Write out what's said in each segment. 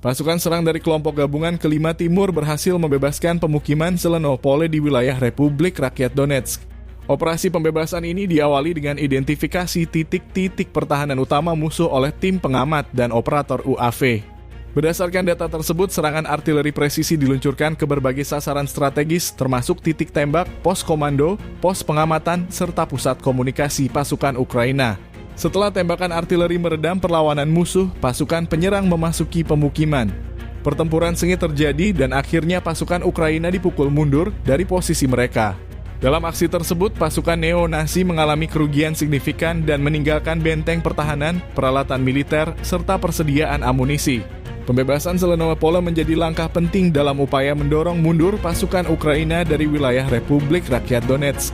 Pasukan serang dari kelompok gabungan ke-5 Timur berhasil membebaskan pemukiman Zelenopole di wilayah Republik Rakyat Donetsk. Operasi pembebasan ini diawali dengan identifikasi titik-titik pertahanan utama musuh oleh tim pengamat dan operator UAV. Berdasarkan data tersebut, serangan artileri presisi diluncurkan ke berbagai sasaran strategis termasuk titik tembak, pos komando, pos pengamatan, serta pusat komunikasi pasukan Ukraina. Setelah tembakan artileri meredam perlawanan musuh, pasukan penyerang memasuki pemukiman. Pertempuran sengit terjadi dan akhirnya pasukan Ukraina dipukul mundur dari posisi mereka. Dalam aksi tersebut, pasukan neo-Nazi mengalami kerugian signifikan dan meninggalkan benteng pertahanan, peralatan militer, serta persediaan amunisi. Pembebasan Zelenopole menjadi langkah penting dalam upaya mendorong mundur pasukan Ukraina dari wilayah Republik Rakyat Donetsk.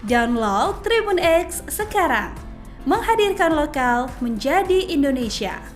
Download Tribun X sekarang, menghadirkan lokal menjadi Indonesia.